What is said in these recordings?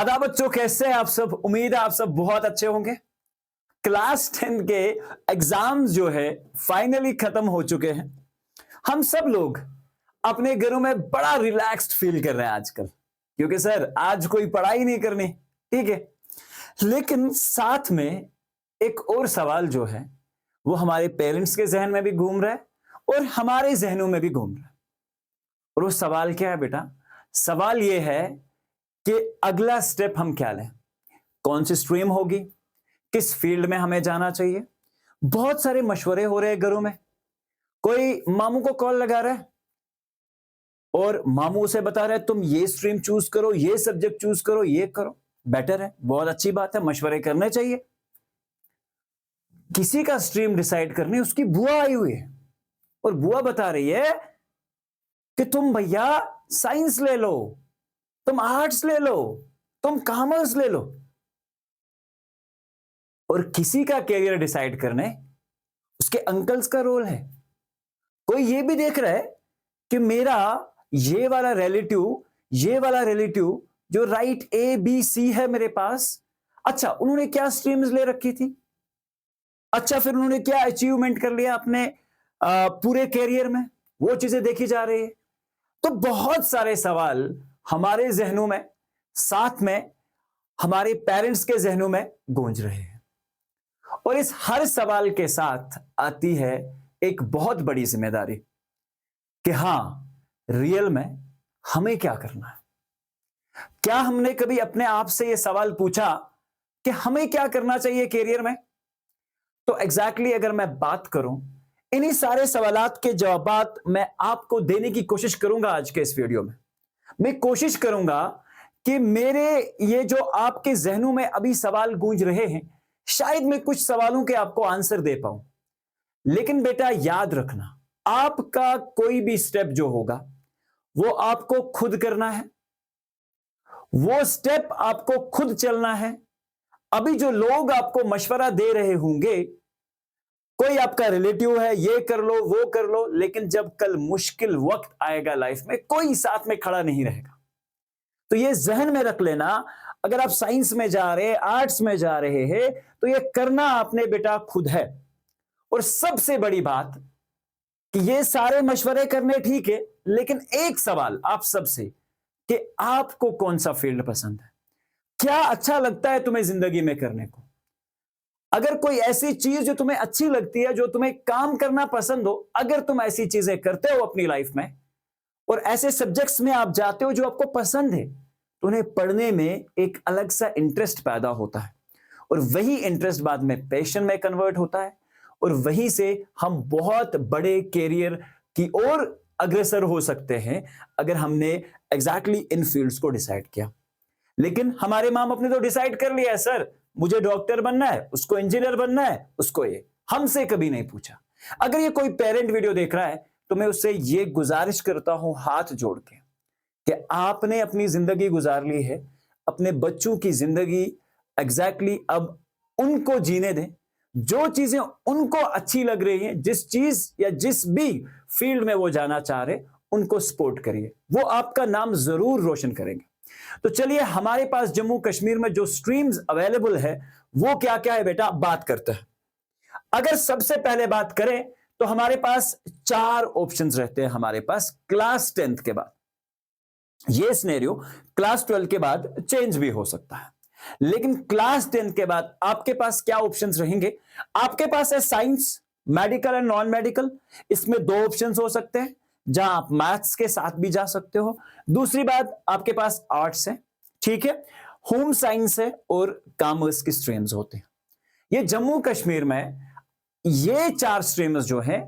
आदाब बच्चों, कैसे हैं आप सब। उम्मीद है आप सब बहुत अच्छे होंगे। क्लास 10 के एग्जाम्स जो है फाइनली खत्म हो चुके हैं। हम सब लोग अपने घरों में बड़ा रिलैक्स्ड फील कर रहे हैं आजकल, क्योंकि सर आज कोई पढ़ाई नहीं करनी, ठीक है। लेकिन साथ में एक और सवाल जो है वो हमारे पेरेंट्स के जहन में भी घूम रहा है और हमारे जहनों में भी घूम रहा है। और वो सवाल क्या है बेटा? सवाल ये है कि अगला स्टेप हम क्या लें, कौन सी स्ट्रीम होगी, किस फील्ड में हमें जाना चाहिए। बहुत सारे मशवरे हो रहे हैं घरों में। कोई मामू को कॉल लगा रहा है और मामू उसे बता रहा है तुम ये स्ट्रीम चूज करो, ये सब्जेक्ट चूज करो, ये करो, बेटर है, बहुत अच्छी बात है, मशवरे करने चाहिए। किसी का स्ट्रीम डिसाइड करने उसकी बुआ आई हुई है और बुआ बता रही है कि तुम भैया साइंस ले लो, तुम आर्ट्स ले लो, तुम कॉमर्स ले लो। और किसी का कैरियर डिसाइड करने उसके अंकल्स का रोल है। कोई ये भी देख रहा है कि मेरा ये वाला रिलेटिव जो राइट ए बी सी है मेरे पास, अच्छा उन्होंने क्या स्ट्रीम्स ले रखी थी, अच्छा फिर उन्होंने क्या अचीवमेंट कर लिया अपने पूरे कैरियर में, वो चीजें देखी जा रही है। तो बहुत सारे सवाल हमारे जहनों में, साथ में हमारे पेरेंट्स के जहनों में गूंज रहे हैं। और इस हर सवाल के साथ आती है एक बहुत बड़ी जिम्मेदारी कि हां, रियल में हमें क्या करना है। क्या हमने कभी अपने आप से यह सवाल पूछा कि हमें क्या करना चाहिए कैरियर में? तो एग्जैक्टली अगर मैं बात करूं, इन्हीं सारे सवालात के जवाबात मैं आपको देने की कोशिश करूंगा आज के इस वीडियो में। मैं कोशिश करूंगा कि मेरे ये जो आपके जहनों में अभी सवाल गूंज रहे हैं, शायद मैं कुछ सवालों के आपको आंसर दे पाऊं। लेकिन बेटा याद रखना, आपका कोई भी स्टेप जो होगा वो आपको खुद करना है, वो स्टेप आपको खुद चलना है। अभी जो लोग आपको मशवरा दे रहे होंगे, कोई आपका रिलेटिव है, ये कर लो वो कर लो, लेकिन जब कल मुश्किल वक्त आएगा लाइफ में, कोई साथ में खड़ा नहीं रहेगा। तो ये जहन में रख लेना, अगर आप साइंस में जा रहे हैं, आर्ट्स में जा रहे हैं, तो ये करना आपने बेटा खुद है। और सबसे बड़ी बात कि ये सारे मशवरे करने ठीक है, लेकिन एक सवाल आप सबसे कि आपको कौन सा फील्ड पसंद है, क्या अच्छा लगता है तुम्हें जिंदगी में करने को। अगर कोई ऐसी चीज जो तुम्हें अच्छी लगती है, जो तुम्हें काम करना पसंद हो, अगर तुम ऐसी चीजें करते हो अपनी लाइफ में और ऐसे सब्जेक्ट्स में आप जाते हो जो आपको पसंद है, तो उन्हें पढ़ने में एक अलग सा इंटरेस्ट पैदा होता है और वही इंटरेस्ट बाद में पैशन में कन्वर्ट होता है और वहीं से हम बहुत बड़े कैरियर की ओर अग्रसर हो सकते हैं अगर हमने एग्जैक्टली इन फील्ड्स को डिसाइड किया। लेकिन हमारे माँ बाप ने तो डिसाइड कर लिया है, सर मुझे डॉक्टर बनना है, उसको इंजीनियर बनना है, उसको ये, हमसे कभी नहीं पूछा। अगर ये कोई पेरेंट वीडियो देख रहा है तो मैं उससे ये गुजारिश करता हूं हाथ जोड़ के कि आपने अपनी जिंदगी गुजार ली है, अपने बच्चों की जिंदगी एग्जैक्टली अब उनको जीने दें। जो चीजें उनको अच्छी लग रही हैं, जिस चीज या जिस भी फील्ड में वो जाना चाह रहे, उनको सपोर्ट करिए, वो आपका नाम जरूर रोशन करेंगे। तो चलिए, हमारे पास जम्मू कश्मीर में जो स्ट्रीम्स अवेलेबल है वो क्या क्या है बेटा, बात करते हैं। अगर सबसे पहले बात करें तो हमारे पास 4 ऑप्शंस रहते हैं हमारे पास क्लास 10th के बाद। ये सिनेरियो क्लास 12 के बाद चेंज भी हो सकता है, लेकिन क्लास 10 के बाद आपके पास क्या ऑप्शंस रहेंगे? आपके पास है science, medical and non medical. इसमें 2 ऑप्शंस हो सकते हैं, जहां आप मैथ्स के साथ भी जा सकते हो। दूसरी बात, आपके पास आर्ट्स है, ठीक है, होम साइंस है और कॉमर्स की स्ट्रीम्स होते हैं। ये जम्मू कश्मीर में ये 4 स्ट्रीम्स जो हैं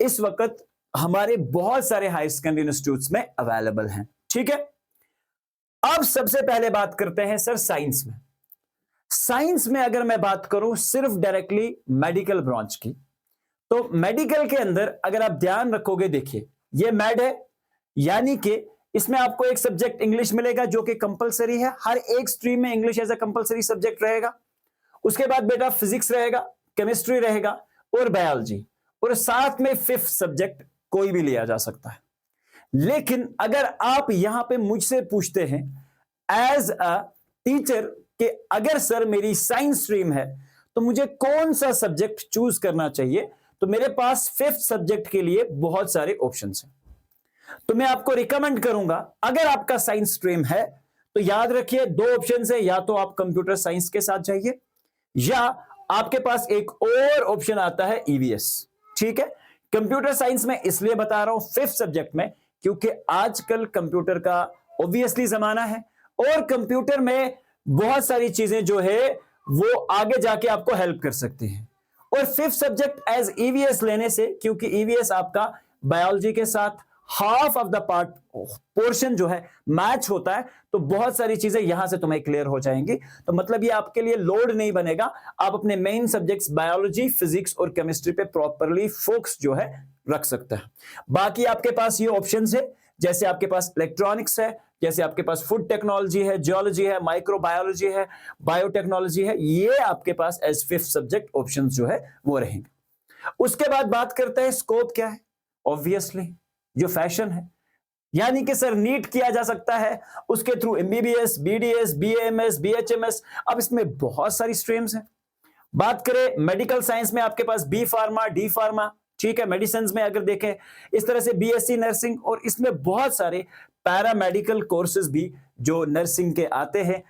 इस वक्त हमारे बहुत सारे हायर सेकेंडरी इंस्टीट्यूट्स में अवेलेबल हैं, ठीक है। अब सबसे पहले बात करते हैं सर साइंस में। साइंस में अगर मैं बात करूं सिर्फ डायरेक्टली मेडिकल ब्रांच की, तो मेडिकल के अंदर अगर आप ध्यान रखोगे, देखिए ये मैड है, यानी कि इसमें आपको एक सब्जेक्ट इंग्लिश मिलेगा जो कि कंपलसरी है। हर एक स्ट्रीम में English as a compulsory subject रहेगा। उसके बाद बेटा फिजिक्स रहेगा, केमिस्ट्री रहेगा और बायोलॉजी, और साथ में 5th सब्जेक्ट कोई भी लिया जा सकता है। लेकिन अगर आप यहां पे मुझसे पूछते हैं एज अ टीचर कि अगर सर मेरी साइंस स्ट्रीम है तो मुझे कौन सा सब्जेक्ट चूज करना चाहिए, तो मेरे पास 5th सब्जेक्ट के लिए बहुत सारे ऑप्शंस हैं। तो मैं आपको रिकमेंड करूंगा, अगर आपका साइंस स्ट्रीम है तो याद रखिए 2 ऑप्शंस है, या तो आप कंप्यूटर साइंस के साथ जाइए या आपके पास एक और ऑप्शन आता है ईवीएस। ठीक है, कंप्यूटर साइंस में इसलिए बता रहा हूं 5th सब्जेक्ट में, क्योंकि आजकल कंप्यूटर का ऑब्वियसली जमाना है और कंप्यूटर में बहुत सारी चीजें जो है वो आगे जाके आपको हेल्प कर सकती हैं। और 5th सब्जेक्ट एज ईवीएस लेने से, क्योंकि ईवीएस आपका बायोलॉजी के साथ half of the part portion जो है मैच होता है, तो बहुत सारी चीजें यहां से तुम्हें क्लियर हो जाएंगी। तो मतलब ये आपके लिए लोड नहीं बनेगा, आप अपने मेन सब्जेक्ट्स बायोलॉजी, फिजिक्स और केमिस्ट्री पे प्रॉपरली फोकस जो है रख सकते हैं। बाकी आपके पास ये ऑप्शंस है, जैसे आपके पास इलेक्ट्रॉनिक्स है, जैसे आपके पास फूड टेक्नोलॉजी है, जियोलॉजी है, माइक्रोबायोलॉजी है, बायोटेक्नोलॉजी है, ये आपके पास एज 5th सब्जेक्ट ऑप्शंस जो है वो रहेंगे। उसके बाद बात करते हैं स्कोप क्या है। ऑब्वियसली जो फैशन है, यानी कि सर नीट किया जा सकता है, उसके through MBBS, BDS, BMS, BHMS, अब इसमें बहुत सारी स्ट्रीम्स हैं। बात करें मेडिकल साइंस में आपके पास बी फार्मा, डी फार्मा, ठीक है, मेडिसिन में अगर देखें इस तरह से बीएससी नर्सिंग, और इसमें बहुत सारे पैरामेडिकल कोर्सेज भी जो नर्सिंग के आते हैं,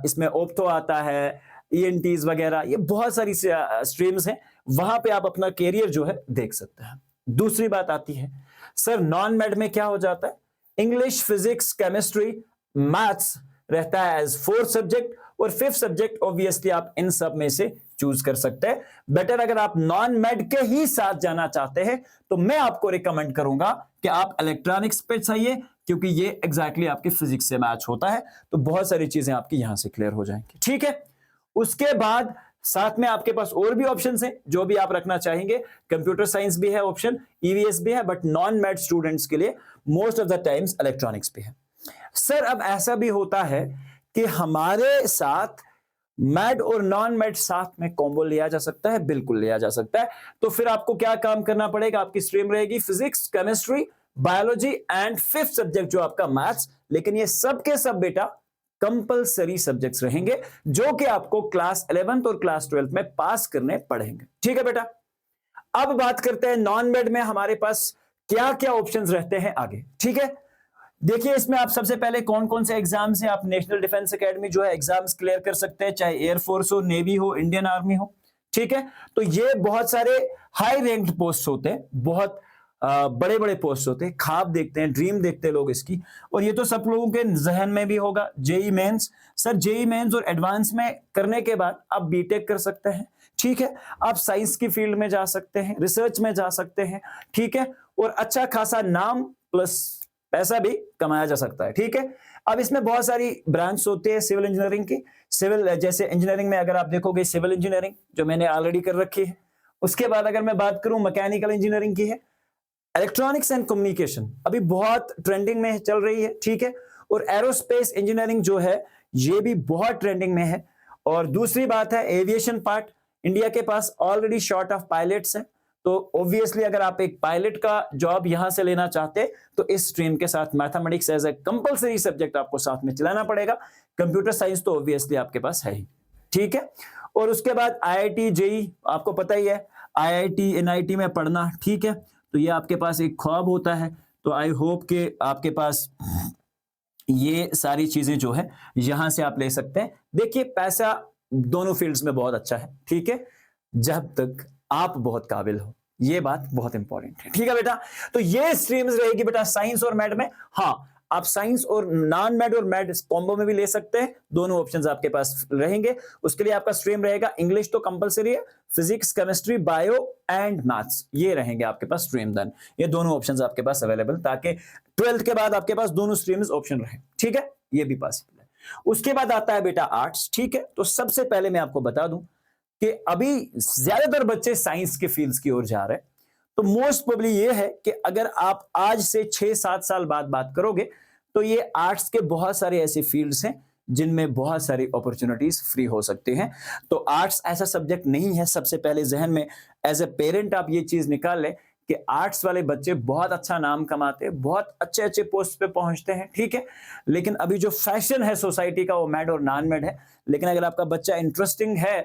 इसमें ओप्थो आता है, ईएनटीज वगैरह, ये बहुत सारी स्ट्रीम्स हैं, वहां पे आप अपना कैरियर जो है देख सकते हैं। दूसरी बात आती है सर नॉन मेड में क्या हो जाता है, इंग्लिश, फिजिक्स, केमिस्ट्री, मैथ्स रहता है एज 4th सब्जेक्ट, और 5th सब्जेक्ट ऑब्वियसली आप इन सब में से चूज कर सकते हैं। बेटर अगर आप नॉन मेड के ही साथ जाना चाहते हैं तो मैं आपको रिकमेंड करूंगा कि आप इलेक्ट्रॉनिक्स पे चाहिए, क्योंकि ये एग्जैक्टली आपके फिजिक्स से मैच होता है, तो बहुत सारी चीजें आपकी यहां से क्लियर हो जाएंगी। ठीक है, उसके बाद साथ में आपके पास और भी ऑप्शंस हैं जो भी आप रखना चाहेंगे। कंप्यूटर साइंस भी है ऑप्शन, ईवीएस भी है, बट नॉन मैड स्टूडेंट्स के लिए most of the times electronics भी है। सर अब ऐसा भी होता है कि हमारे साथ मैड और नॉन मैड साथ में कॉम्बो लिया जा सकता है, बिल्कुल लिया जा सकता है। तो फिर आपको क्या काम करना पड़ेगा, आपकी स्ट्रीम रहेगी physics, chemistry, biology and 5th subject जो आपका मैथ्स, लेकिन ये सब के सब बेटा कंपलसरी सब्जेक्ट्स रहेंगे जो कि आपको क्लास 11th और क्लास 12th में पास करने पड़ेंगे। ठीक है बेटा, अब बात करते हैं नॉन मेड में हमारे पास क्या क्या ऑप्शंस रहते हैं आगे। ठीक है, देखिए इसमें आप सबसे पहले कौन कौन से एग्जाम्स हैं, आप नेशनल डिफेंस एकेडमी जो है एग्जाम्स क्लियर कर सकते हैं, चाहे एयरफोर्स हो, नेवी हो, इंडियन आर्मी हो। ठीक है, तो ये बहुत सारे हाई रैंक्ड पोस्ट होते हैं, बहुत बड़े बड़े पोस्ट होते हैं, ख्वाब देखते हैं, ड्रीम देखते हैं लोग इसकी, और ये तो सब लोगों के जहन में भी होगा। JEE Mains, sir JEE Mains और एडवांस में करने के बाद आप बीटेक कर सकते हैं। ठीक है, आप साइंस की फील्ड में जा सकते हैं, रिसर्च में जा सकते हैं। ठीक है, और अच्छा खासा नाम प्लस पैसा भी कमाया जा सकता है। ठीक है, अब इसमें बहुत सारी ब्रांच होती है सिविल इंजीनियरिंग की। सिविल जैसे इंजीनियरिंग में अगर आप देखोगे सिविल इंजीनियरिंग जो मैंने ऑलरेडी कर रखी है, उसके बाद अगर मैं बात करूं मैकेनिकल इंजीनियरिंग की है, इलेक्ट्रॉनिक्स एंड कम्युनिकेशन अभी बहुत ट्रेंडिंग में चल रही है। ठीक है, और एरोस्पेस इंजीनियरिंग जो है ये भी बहुत ट्रेंडिंग में है। और दूसरी बात है एविएशन पार्ट, इंडिया के पास ऑलरेडी शॉर्ट ऑफ पायलट्स है, तो ऑब्वियसली अगर आप एक पायलट का जॉब यहां से लेना चाहते हैं तो इस स्ट्रीम के साथ mathematics as a compulsory subject आपको साथ में चलाना पड़ेगा। कंप्यूटर साइंस तो ऑब्वियसली आपके पास है ही। ठीक है, और उसके बाद आईआईटी, जेई आपको पता ही है, आईआईटी एनआईटी में पढ़ना। ठीक है, तो ये आपके पास एक ख्वाब होता है, तो आई होप कि आपके पास ये सारी चीजें जो है यहां से आप ले सकते हैं। देखिए पैसा दोनों फील्ड्स में बहुत अच्छा है। ठीक है, जब तक आप बहुत काबिल हो, ये बात बहुत इंपॉर्टेंट है। ठीक है बेटा, तो ये स्ट्रीम्स रहेगी बेटा साइंस और मैड में। हाँ, आप साइंस और नॉन मैड और मैड कॉम्बो में भी ले सकते हैं, दोनों ऑप्शंस आपके पास रहेंगे। उसके लिए आपका स्ट्रीम रहेगा इंग्लिश तो कंपलसरी है, physics, chemistry, bio and maths, ये रहेंगे आपके पास स्ट्रीम। देन ये दोनों ऑप्शंस आपके पास अवेलेबल, ताकि 12th के बाद आपके पास दोनों स्ट्रीम्स ऑप्शन रहे। ठीक है, ये भी पॉसिबल है। उसके बाद आता है बेटा आर्ट्स। ठीक है, तो सबसे पहले मैं आपको बता दूं कि अभी ज्यादातर बच्चे साइंस के फील्ड्स की ओर जा रहे हैं, तो मोस्ट प्रोबेबली ये है कि अगर आप आज से 6-7 साल बाद बात करोगे तो ये आर्ट्स के बहुत सारे ऐसे फील्ड्स हैं जिनमें बहुत सारी अपॉर्चुनिटीज फ्री हो सकती हैं। तो आर्ट्स ऐसा सब्जेक्ट नहीं है, सबसे पहले जहन में एज ए पेरेंट आप ये चीज निकाल लें कि आर्ट्स वाले बच्चे बहुत अच्छा नाम कमाते हैं, बहुत अच्छे अच्छे पोस्ट पे पहुंचते हैं, ठीक है। लेकिन अभी जो फैशन है सोसाइटी का वो मैड और नॉन मैड है। लेकिन अगर आपका बच्चा इंटरेस्टिंग है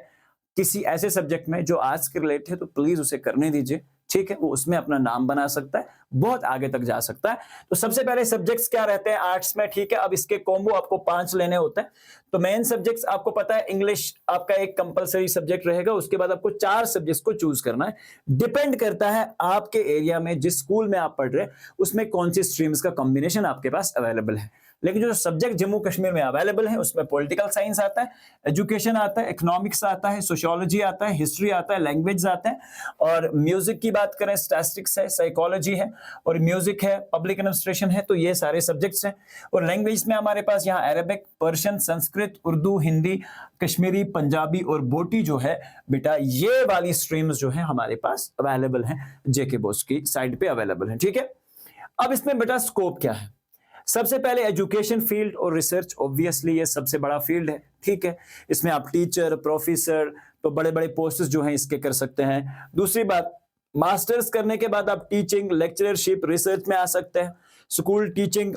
किसी ऐसे सब्जेक्ट में जो आर्ट्स के रिलेटेड है तो प्लीज उसे करने दीजिए, ठीक है। वो उसमें अपना नाम बना सकता है, बहुत आगे तक जा सकता है। तो सबसे पहले सब्जेक्ट्स क्या रहते हैं आर्ट्स में, ठीक है। अब इसके कॉम्बो आपको 5 लेने होते हैं। तो मेन सब्जेक्ट्स आपको पता है, इंग्लिश आपका एक कंपलसरी सब्जेक्ट रहेगा, उसके बाद आपको 4 सब्जेक्ट्स को चूज करना है। डिपेंड करता है आपके एरिया में, जिस स्कूल में आप पढ़ रहे हैं उसमें कौन सी स्ट्रीम्स का कॉम्बिनेशन आपके पास अवेलेबल है। लेकिन जो सब्जेक्ट जम्मू कश्मीर में अवेलेबल है उसमें पॉलिटिकल साइंस आता है, एजुकेशन आता है, इकोनॉमिक्स आता है, सोशियोलॉजी आता है, हिस्ट्री आता है, लैंग्वेज आता है, और म्यूजिक की बात करें स्टैटिस्टिक्स है, साइकोलॉजी है, और म्यूजिक है, पब्लिक एडमिनिस्ट्रेशन है। तो ये सारे सब्जेक्ट्स हैं। और लैंग्वेज में हमारे पास यहाँ अरबिक, पर्शियन, संस्कृत, उर्दू, हिंदी, कश्मीरी, पंजाबी और बोटी जो है बेटा, ये वाली स्ट्रीम्स जो है हमारे पास अवेलेबल हैं, जेके बोस की साइड पे अवेलेबल है, ठीक है। अब इसमें बेटा स्कोप क्या है? सबसे पहले एजुकेशन फील्ड और रिसर्च, ऑब्वियसली ये सबसे बड़ा फील्ड है, ठीक है। इसमें आप टीचर, प्रोफेसर, तो बड़े बड़े पोस्ट्स जो हैं इसके कर सकते हैं। दूसरी बात, मास्टर्स करने के बाद आप टीचिंग, लेक्चरशिप, रिसर्च में आ सकते हैं। स्कूल टीचिंग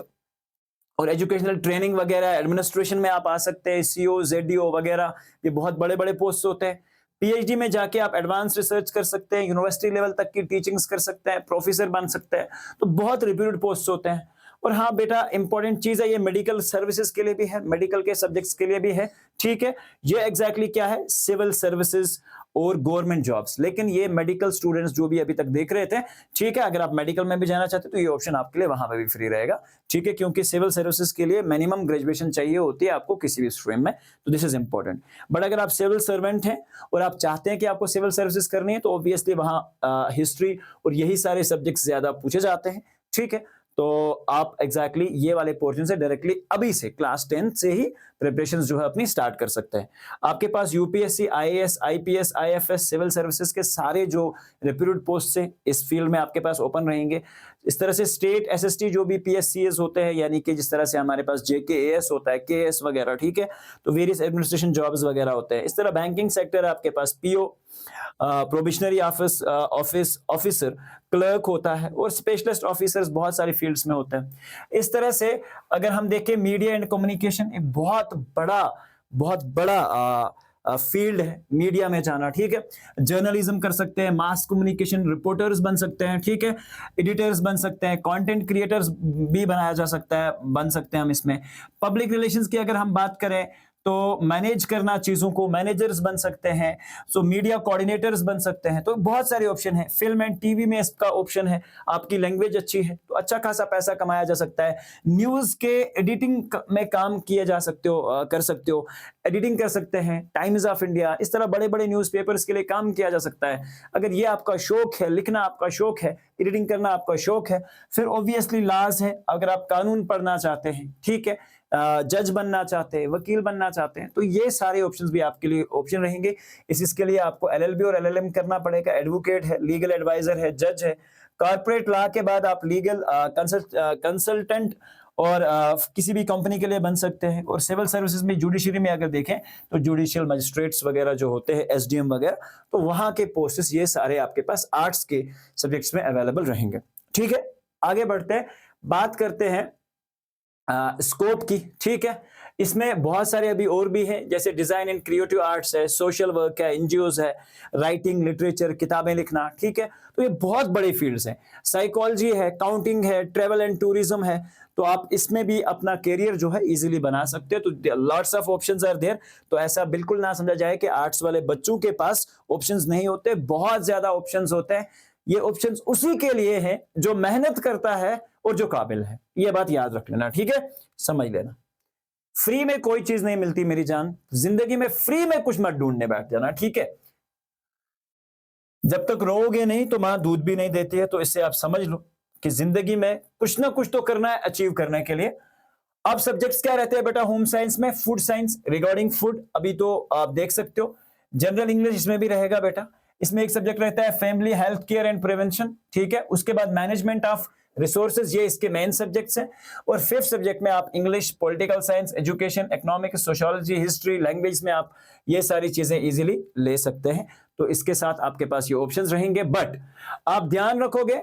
और एजुकेशनल ट्रेनिंग वगैरह, एडमिनिस्ट्रेशन में आप आ सकते हैं, सीओ, जेडीओ वगैरह, ये बहुत बड़े बड़े पोस्ट होते हैं। पीएचडी में जाके आप एडवांस रिसर्च कर सकते हैं, यूनिवर्सिटी लेवल तक की टीचिंग्स कर सकते हैं, प्रोफेसर बन सकते हैं। तो बहुत रिप्यूटेड पोस्ट होते हैं। और हाँ बेटा, इंपॉर्टेंट चीज है, ये मेडिकल सर्विसेज के लिए भी है, मेडिकल के सब्जेक्ट्स के लिए भी है, ठीक है। ये एग्जैक्टली क्या है, सिविल सर्विसेज और गवर्नमेंट जॉब्स। लेकिन ये मेडिकल स्टूडेंट्स जो भी अभी तक देख रहे थे, ठीक है, अगर आप मेडिकल में भी जाना चाहते तो ये ऑप्शन आपके लिए वहां पे भी फ्री रहेगा, ठीक है। क्योंकि सिविल सर्विसेज के लिए मिनिमम ग्रेजुएशन चाहिए होती है आपको किसी भी स्ट्रीम में, तो दिस इज इंपॉर्टेंट। बट अगर आप सिविल सर्वेंट हैं और आप चाहते हैं कि आपको सिविल सर्विसेज करनी है तो ऑब्वियसली वहां हिस्ट्री और यही सारे सब्जेक्ट्स ज्यादा पूछे जाते हैं, ठीक है। तो आप एग्जैक्टली ये वाले पोर्शन से डायरेक्टली अभी से क्लास 10 से ही प्रिपरेशन जो है अपनी स्टार्ट कर सकते हैं। आपके पास UPSC, IAS, IPS, IFS, civil services के सारे जो रिप्यूटेड पोस्ट है इस फील्ड में आपके पास ओपन रहेंगे। इस तरह से स्टेट एसएसटी जो भी पीएससीएस होते हैं, यानी कि जिस तरह से हमारे पास जेकेएएस होता है, केएस वगैरह, ठीक है, तो वेरियस एडमिनिस्ट्रेशन जॉब्स वगैरह होते हैं। इस तरह बैंकिंग सेक्टर आपके पास पीओ, प्रोबेशनरी ऑफिसर, क्लर्क होता है, और स्पेशलिस्ट ऑफिसर्स बहुत सारी फील्ड्स में होते हैं। इस तरह से अगर हम देखें, मीडिया एंड कम्युनिकेशन एक बहुत बड़ा फील्ड है, मीडिया में जाना, ठीक है। जर्नलिज्म कर सकते हैं, मास कम्युनिकेशन रिपोर्टर्स बन सकते हैं, ठीक है, एडिटर्स बन सकते हैं, कंटेंट क्रिएटर्स भी बनाया जा सकता है, बन सकते हैं हम इसमें। पब्लिक रिलेशंस की अगर हम बात करें तो मैनेज करना चीजों को, मैनेजर्स बन सकते हैं, सो मीडिया कोऑर्डिनेटर्स बन सकते हैं। तो बहुत सारे ऑप्शन है। फिल्म एंड टीवी में इसका ऑप्शन है, आपकी लैंग्वेज अच्छी है तो अच्छा खासा पैसा कमाया जा सकता है। न्यूज के एडिटिंग में काम किया जा सकते हो, कर सकते हो, एडिटिंग कर सकते हैं, टाइम्स ऑफ इंडिया, इस तरह बड़े बड़े न्यूज़पेपर्स के लिए काम किया जा सकता है। अगर ये आपका शौक है, लिखना आपका शौक है, एडिटिंग करना आपका शौक है, फिर ऑब्वियसली लॉज है। अगर आप कानून पढ़ना चाहते हैं, ठीक है, जज बनना चाहते हैं, वकील बनना चाहते हैं, तो ये सारे ऑप्शंस भी आपके लिए ऑप्शन रहेंगे। इसके लिए आपको एलएलबी और एलएलएम करना पड़ेगा। एडवोकेट है, लीगल एडवाइजर है, जज है। कॉर्पोरेट लॉ के बाद आप लीगल कंसल्टेंट और किसी भी कंपनी के लिए बन सकते हैं। और सिविल सर्विसेज में, जुडिशरी में अगर देखें तो जुडिशियल मजिस्ट्रेट्स वगैरह जो होते हैं, एसडीएम वगैरह, तो वहां के पोस्टेस ये सारे आपके पास आर्ट्स के सब्जेक्ट्स में अवेलेबल रहेंगे, ठीक है। आगे बढ़ते हैं, बात करते हैं स्कोप की, ठीक है। इसमें बहुत सारे अभी और भी हैं, जैसे डिजाइन एंड क्रिएटिव आर्ट्स है, सोशल वर्क है, एनजीओज है, राइटिंग, लिटरेचर, किताबें लिखना, ठीक है। तो ये बहुत बड़े फील्ड्स हैं। साइकोलॉजी है, काउंटिंग है, ट्रेवल एंड टूरिज्म है, तो आप इसमें भी अपना करियर जो है इजीली बना सकते हो। तो lots of options are there. तो ऐसा बिल्कुल ना समझा जाए कि आर्ट्स वाले बच्चों के पास ऑप्शंस नहीं होते, बहुत ज्यादा ऑप्शंस होते हैं। ये ऑप्शंस उसी के लिए हैं जो मेहनत करता है और जो काबिल है। ये बात याद रख लेना, ठीक है, समझ लेना। फ्री में कोई चीज नहीं मिलती मेरी जान, जिंदगी में फ्री में कुछ मत ढूंढने बैठ जाना, ठीक है। जब तक रोओगे नहीं तो मां दूध भी नहीं देती है। तो इससे आप समझ लो कि जिंदगी में कुछ ना कुछ तो करना है अचीव करने के लिए। अब सब्जेक्ट्स क्या रहते हैं बेटा होम साइंस में? फूड साइंस, रिगार्डिंग फूड, अभी तो आप देख सकते हो। जनरल इंग्लिश इसमें भी रहेगा बेटा। इसमें एक सब्जेक्ट रहता है family health care and prevention, ठीक है। उसके बाद मैनेजमेंट ऑफ रिसोर्सेज, ये इसके मेन सब्जेक्ट्स हैं। और 5th सब्जेक्ट में आप English, political science, education, economics, sociology, history, language में आप ये सारी चीजें इजीली ले सकते हैं। तो इसके साथ आपके पास ये ऑप्शंस रहेंगे। बट आप ध्यान रखोगे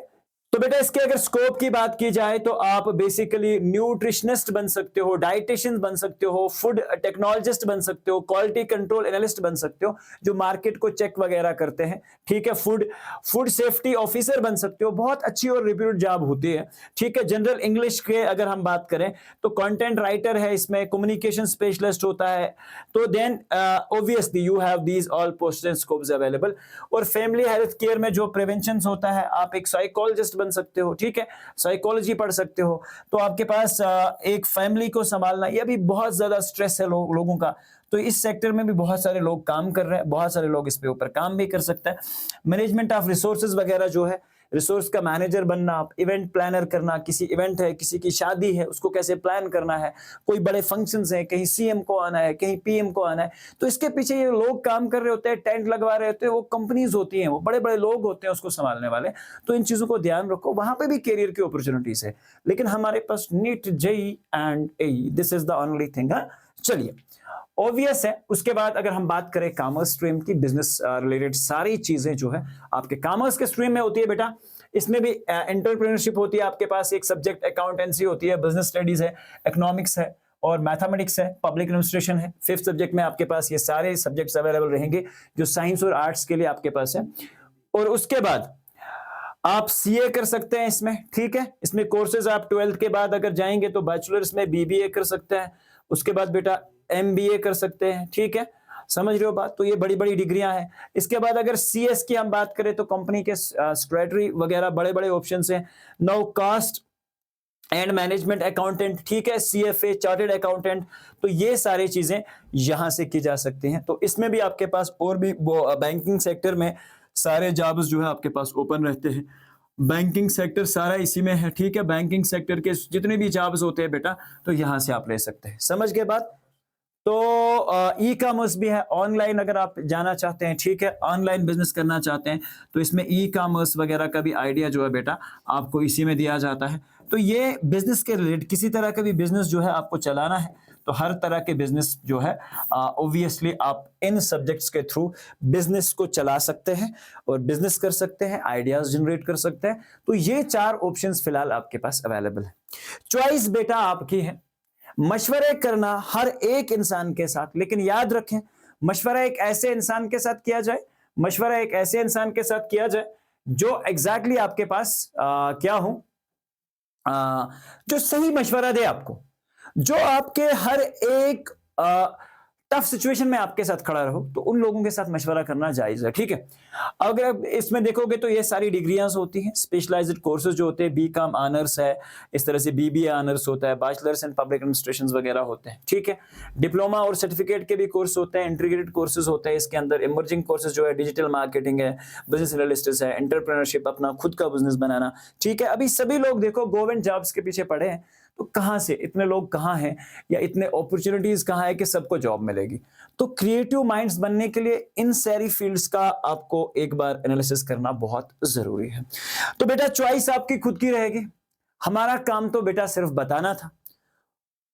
तो बेटा इसके अगर स्कोप की बात की जाए तो आप बेसिकली न्यूट्रिशनिस्ट बन सकते हो, डाइटिशियन बन सकते हो, फूड टेक्नोलॉजिस्ट बन सकते हो, क्वालिटी कंट्रोल एनालिस्ट बन सकते हो जो मार्केट को चेक वगैरह करते हैं, ठीक है। फूड सेफ्टी ऑफिसर बन सकते हो, बहुत अच्छी और रिप्यूटेड जॉब होती है, ठीक है। जनरल इंग्लिश के अगर हम बात करें तो कंटेंट राइटर है, इसमें कम्युनिकेशन स्पेशलिस्ट होता है। तो then obviously you have these all post and scopes available. और फैमिली हेल्थ केयर में जो प्रिवेंशन होता है, आप एक साइकोलॉजिस्ट बन सकते हो, ठीक है, साइकोलॉजी पढ़ सकते हो। तो आपके पास एक फैमिली को संभालना, यह भी बहुत ज्यादा स्ट्रेस है लोगों का, तो इस सेक्टर में भी बहुत सारे लोग काम कर रहे हैं, बहुत सारे लोग इस पे ऊपर काम भी कर सकते हैं। मैनेजमेंट ऑफ रिसोर्सेज वगैरह जो है, रिसोर्स का मैनेजर बनना, इवेंट प्लानर करना, किसी इवेंट है, किसी की शादी है, उसको कैसे प्लान करना है, कोई बड़े फंक्शंस हैं, कहीं सीएम को आना है, कहीं पीएम को आना है, तो इसके पीछे ये लोग काम कर रहे होते हैं, टेंट लगवा रहे होते हैं, वो कंपनीज होती हैं, वो बड़े बड़े लोग होते हैं उसको संभालने वाले। तो इन चीजों को ध्यान रखो, वहां पे भी करियर की अपॉर्चुनिटीज है। लेकिन हमारे पास नीट, जेईई एंड एई, this is the only thing. चलिए, ऑब्वियस है। उसके बाद अगर हम बात करें कॉमर्स स्ट्रीम की, बिजनेस रिलेटेड सारी चीजें जो है आपके कॉमर्स के स्ट्रीम में होती है बेटा। इसमें भी एंटरप्रेन्योरशिप होती है, आपके पास एक सब्जेक्ट अकाउंटेंसी होती है, बिजनेस स्टडीज है, इकोनॉमिक्स है और मैथमेटिक्स है, पब्लिक एडमिनिस्ट्रेशन है। 5th सब्जेक्ट में आपके पास ये सारे सब्जेक्ट्स अवेलेबल रहेंगे जो साइंस और आर्ट्स के लिए आपके पास है। और उसके बाद आप सीए कर सकते हैं इसमें, ठीक है। इसमें कोर्सेज आप 12th के बाद अगर जाएंगे तो बैचलर्स में बीबीए कर सकते हैं, उसके बाद बेटा एमबीए कर सकते हैं, ठीक है, समझ रहे हो बात। तो ये बड़ी बड़ी डिग्रियां हैं। इसके बाद अगर सीएस की हम बात करें तो कंपनी के स्ट्रेटरी वगैरह बड़े बड़े ऑप्शंस हैं। Now cost and management accountant, ठीक है, सीएफए, चार्टर्ड अकाउंटेंट, तो ये सारी चीजें यहां से की जा सकती हैं। तो इसमें भी आपके पास और भी बैंकिंग सेक्टर में सारे जॉब्स जो है आपके पास ओपन रहते हैं। बैंकिंग सेक्टर सारा इसी में है, ठीक है। बैंकिंग सेक्टर के जितने भी जॉब्स होते हैं बेटा, तो यहां से आप ले सकते हैं। समझ गए बात। तो ई कॉमर्स भी है, ऑनलाइन अगर आप जाना चाहते हैं, ठीक है, ऑनलाइन बिजनेस करना चाहते हैं, तो इसमें ई कॉमर्स वगैरह का भी आइडिया जो है बेटा आपको इसी में दिया जाता है। तो ये बिजनेस के रिलेटेड किसी तरह का भी बिजनेस जो है आपको चलाना है, तो हर तरह के बिजनेस जो है ऑब्वियसली आप इन सब्जेक्ट्स के थ्रू बिजनेस को चला सकते हैं और बिजनेस कर सकते हैं, आइडियाज जनरेट कर सकते हैं। तो ये 4 ऑप्शंस फिलहाल आपके पास अवेलेबल है। चॉइस बेटा आपकी है, मशवरे करना हर एक इंसान के साथ, लेकिन याद रखें मशवरा एक ऐसे इंसान के साथ किया जाए, मशवरा एक ऐसे इंसान के साथ किया जाए जो एग्जैक्टली आपके पास क्या हो, जो सही मशवरा दे आपको, जो आपके हर एक टफ सिचुएशन में आपके साथ खड़ा रहो, तो उन लोगों के साथ मशवरा करना जायज है, ठीक है। अगर आप इसमें देखोगे तो ये सारी डिग्रियां होती हैं, स्पेशलाइज्ड कोर्सेज जो होते हैं, बीकॉम ऑनर्स है, इस तरह से बीबीए ऑनर्स होता है, बैचलर्स इन पब्लिक एडमिनिस्ट्रेशन वगैरह होते हैं, ठीक है। डिप्लोमा और सर्टिफिकेट के भी कोर्स होते हैं, इंटीग्रेटेड कोर्सेज होते हैं इसके अंदर। इमर्जिंग कोर्सेज जो है डिजिटल मार्केटिंग है, बिजनेस एनालिस्ट है, एंटरप्रेन्योरशिप, अपना खुद का बिजनेस बनाना, ठीक है। अभी सभी लोग देखो गवर्नमेंट जॉब्स के पीछे पड़े हैं, तो कहां से इतने लोग कहां हैं या इतने अपॉर्चुनिटीज कहां है कि सबको जॉब मिलेगी। तो क्रिएटिव माइंड्स बनने के लिए इन सारी फील्ड्स का आपको एक बार एनालिसिस करना बहुत जरूरी है। तो बेटा चॉइस आपकी खुद की रहेगी, हमारा काम तो बेटा सिर्फ बताना था।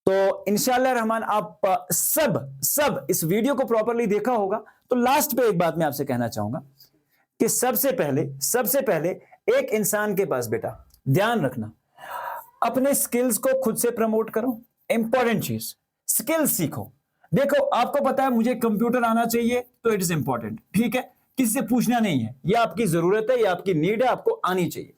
तो इंशाल्लाह रहमान आप सब इस वीडियो को प्रॉपरली देखा होगा। तो लास्ट पे एक बात मैं आपसे कहना चाहूंगा कि सबसे पहले एक इंसान के पास बेटा ध्यान रखना, अपने स्किल्स को खुद से प्रमोट करो। इंपॉर्टेंट चीज, स्किल्स सीखो। देखो आपको पता है मुझे कंप्यूटर आना चाहिए, तो इट इज इंपॉर्टेंट, ठीक है, किसी से पूछना नहीं है, यह आपकी जरूरत है, यह आपकी नीड है, आपको आनी चाहिए।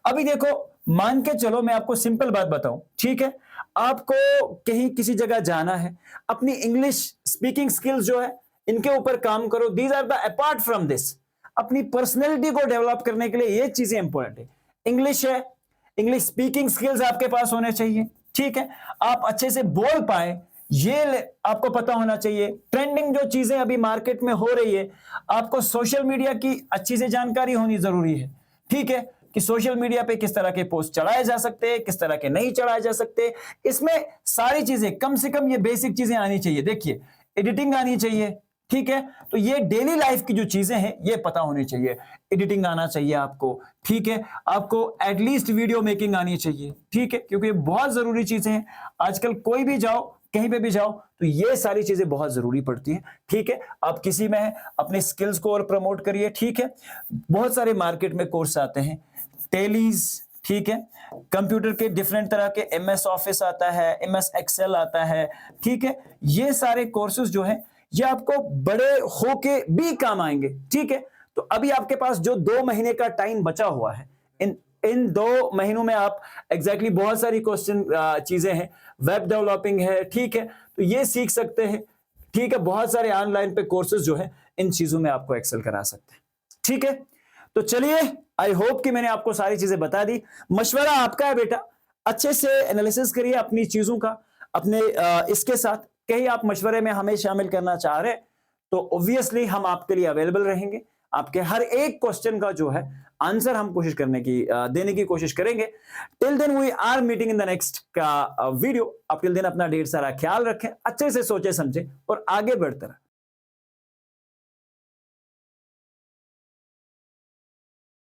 अभी देखो मान के चलो मैं आपको सिंपल बात बताऊं, ठीक है, आपको कहीं किसी जगह जाना है, अपनी इंग्लिश स्पीकिंग स्किल्स जो है इनके ऊपर काम करो। These are the apart from this, अपनी पर्सनैलिटी को डेवलप करने के लिए ये चीजें इंपॉर्टेंट है। इंग्लिश है, इंग्लिश स्पीकिंग स्किल्स आपके पास होने चाहिए, ठीक है, आप अच्छे से बोल पाए ये आपको पता होना चाहिए। ट्रेंडिंग जो चीजें अभी मार्केट में हो रही है, आपको सोशल मीडिया की अच्छी से जानकारी होनी जरूरी है, ठीक है, कि सोशल मीडिया पे किस तरह के पोस्ट चढ़ाए जा सकते हैं, किस तरह के नहीं चढ़ाए जा सकते। इसमें सारी चीजें कम से कम ये बेसिक चीजें आनी चाहिए। देखिए एडिटिंग आनी चाहिए, ठीक है। तो ये डेली लाइफ की जो चीजें हैं ये पता होनी चाहिए। एडिटिंग आना चाहिए आपको, ठीक है। आपको एटलीस्ट वीडियो मेकिंग आनी चाहिए, ठीक है, क्योंकि ये बहुत जरूरी चीजें हैं। आजकल कोई भी जाओ, कहीं पे भी जाओ, तो ये सारी चीजें बहुत जरूरी पड़ती हैं, ठीक है। आप किसी में हैं, अपने स्किल्स को और प्रमोट करिए, ठीक है। बहुत सारे मार्केट में कोर्स आते हैं, टेलीज, ठीक है, कंप्यूटर के डिफरेंट तरह के MS ऑफिस आता है, MS एक्सेल आता है, ठीक है। ये सारे कोर्सेज जो है ये आपको बड़े होके भी काम आएंगे, ठीक है। तो अभी आपके पास जो 2 महीने का टाइम बचा हुआ है, इन 2 महीनों में आप एग्जैक्टली बहुत सारी क्वेश्चन चीजें हैं, वेब डेवलपिंग है, ठीक है, तो ये सीख सकते हैं, ठीक है। बहुत सारे ऑनलाइन पे कोर्सेज जो है इन चीजों में आपको एक्सेल करा सकते हैं, ठीक है। तो चलिए, आई होप कि मैंने आपको सारी चीजें बता दी। मशवरा आपका है बेटा, अच्छे से एनालिसिस करिए अपनी चीजों का, अपने इसके साथ कहीं आप मशवरे में हमें शामिल करना चाह रहे तो ऑब्वियसली हम आपके लिए अवेलेबल रहेंगे। आपके हर एक क्वेश्चन का जो है आंसर हम कोशिश करने की देने की कोशिश करेंगे। Till then we are meeting in the next का वीडियो। आप टिल देन अपना ढेर सारा ख्याल रखें, अच्छे से सोचे समझे और आगे बढ़ते रहें।